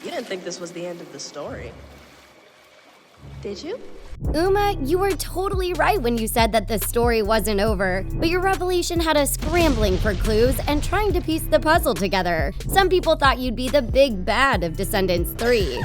You didn't think this was the end of the story, did you? Uma, you were totally right when you said that the story wasn't over, but your revelation had us scrambling for clues and trying to piece the puzzle together. Some people thought you'd be the big bad of Descendants 3.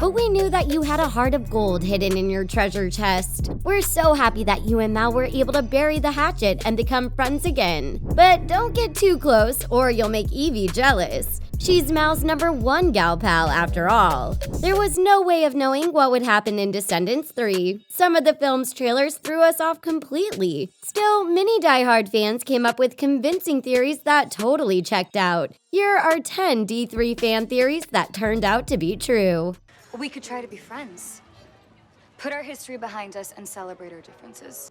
But we knew that you had a heart of gold hidden in your treasure chest. We're so happy that you and Mal were able to bury the hatchet and become friends again. But don't get too close or you'll make Evie jealous. She's Mal's #1 gal pal after all. There was no way of knowing what would happen in Descendants 3. Some of the film's trailers threw us off completely. Still, many diehard fans came up with convincing theories that totally checked out. Here are 10 D3 fan theories that turned out to be true. We could try to be friends. Put our history behind us and celebrate our differences.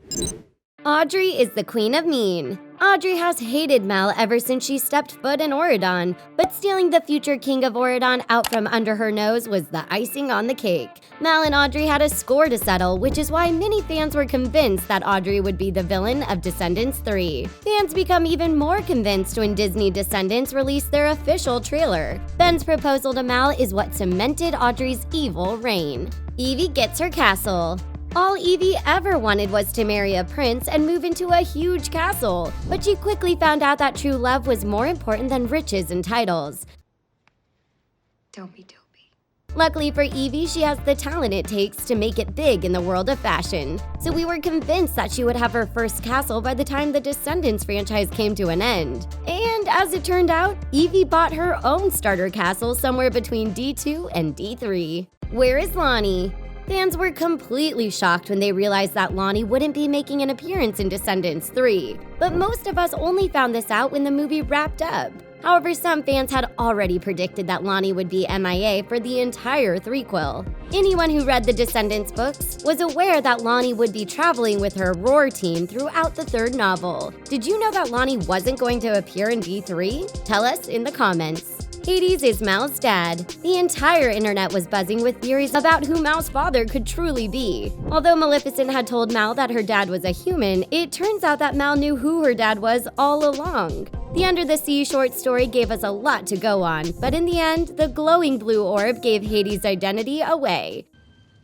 Audrey is the queen of mean. Audrey has hated Mal ever since she stepped foot in Auradon, but stealing the future king of Auradon out from under her nose was the icing on the cake. Mal and Audrey had a score to settle, which is why many fans were convinced that Audrey would be the villain of Descendants 3. Fans become even more convinced when Disney Descendants released their official trailer. Ben's proposal to Mal is what cemented Audrey's evil reign. Evie gets her castle. All Evie ever wanted was to marry a prince and move into a huge castle, but she quickly found out that true love was more important than riches and titles. Don't be dopey. Luckily for Evie, she has the talent it takes to make it big in the world of fashion, so we were convinced that she would have her first castle by the time the Descendants franchise came to an end. And as it turned out, Evie bought her own starter castle somewhere between D2 and D3. Where is Lonnie? Fans were completely shocked when they realized that Lonnie wouldn't be making an appearance in Descendants 3, but most of us only found this out when the movie wrapped up. However, some fans had already predicted that Lonnie would be MIA for the entire threequel. Anyone who read the Descendants books was aware that Lonnie would be traveling with her Roar team throughout the third novel. Did you know that Lonnie wasn't going to appear in D3? Tell us in the comments. Hades is Mal's dad. The entire internet was buzzing with theories about who Mal's father could truly be. Although Maleficent had told Mal that her dad was a human, it turns out that Mal knew who her dad was all along. The Under the Sea short story gave us a lot to go on, but in the end, the glowing blue orb gave Hades' identity away.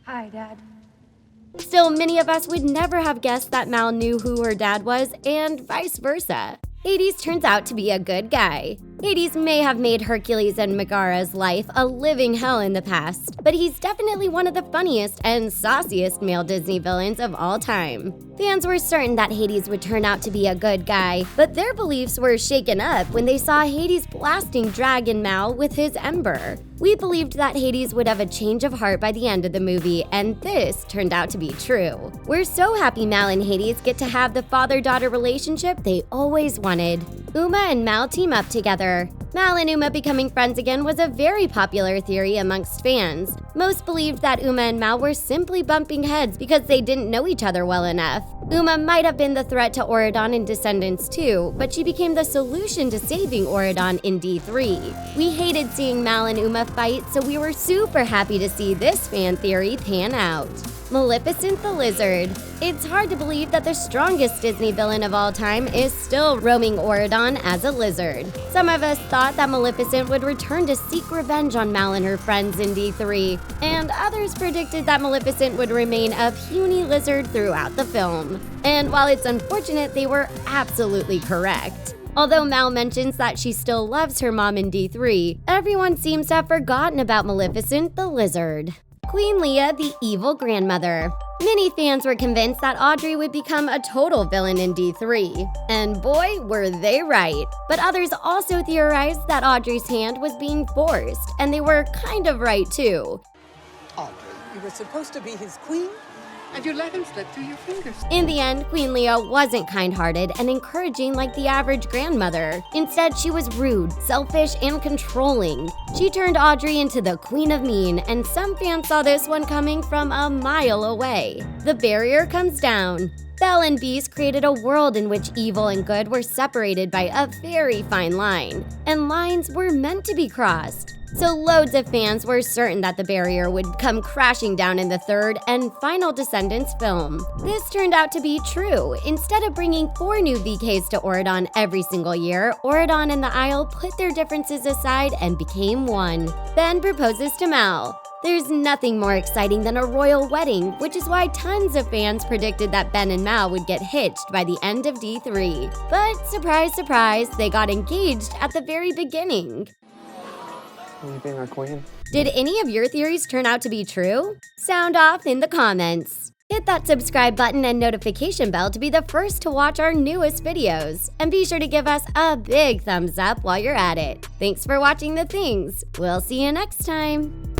Hi, Dad. Still, many of us would never have guessed that Mal knew who her dad was, and vice versa. Hades turns out to be a good guy. Hades may have made Hercules and Megara's life a living hell in the past, but he's definitely one of the funniest and sauciest male Disney villains of all time. Fans were certain that Hades would turn out to be a good guy, but their beliefs were shaken up when they saw Hades blasting Dragon Mal with his ember. We believed that Hades would have a change of heart by the end of the movie, and this turned out to be true. We're so happy Mal and Hades get to have the father-daughter relationship they always wanted. Uma and Mal team up together. Mal and Uma becoming friends again was a very popular theory amongst fans. Most believed that Uma and Mal were simply bumping heads because they didn't know each other well enough. Uma might have been the threat to Auradon in Descendants 2, but she became the solution to saving Auradon in D3. We hated seeing Mal and Uma fight, so we were super happy to see this fan theory pan out. Maleficent the Lizard. It's hard to believe that the strongest Disney villain of all time is still roaming Auradon as a lizard. Some of us thought that Maleficent would return to seek revenge on Mal and her friends in D3, and others predicted that Maleficent would remain a puny lizard throughout the film. And while it's unfortunate, they were absolutely correct. Although Mal mentions that she still loves her mom in D3, everyone seems to have forgotten about Maleficent the Lizard. Queen Leah, the evil grandmother. Many fans were convinced that Audrey would become a total villain in D3. And boy, were they right. But others also theorized that Audrey's hand was being forced, and they were kind of right too. Audrey, you were supposed to be his queen, and you let him slip through your fingers. In the end, Queen Leah wasn't kind-hearted and encouraging like the average grandmother. Instead, she was rude, selfish, and controlling. She turned Audrey into the Queen of Mean, and some fans saw this one coming from a mile away. The barrier comes down. Belle and Beast created a world in which evil and good were separated by a very fine line, and lines were meant to be crossed. So loads of fans were certain that the barrier would come crashing down in the third and final Descendants film. This turned out to be true. Instead of bringing 4 new VKs to Auradon every single year, Auradon and the Isle put their differences aside and became one. Ben proposes to Mal. There's nothing more exciting than a royal wedding, which is why tons of fans predicted that Ben and Mal would get hitched by the end of D3. But surprise, surprise, they got engaged at the very beginning. Are you being our queen? Did any of your theories turn out to be true? Sound off in the comments. Hit that subscribe button and notification bell to be the first to watch our newest videos. And be sure to give us a big thumbs up while you're at it. Thanks for watching The Things. We'll see you next time.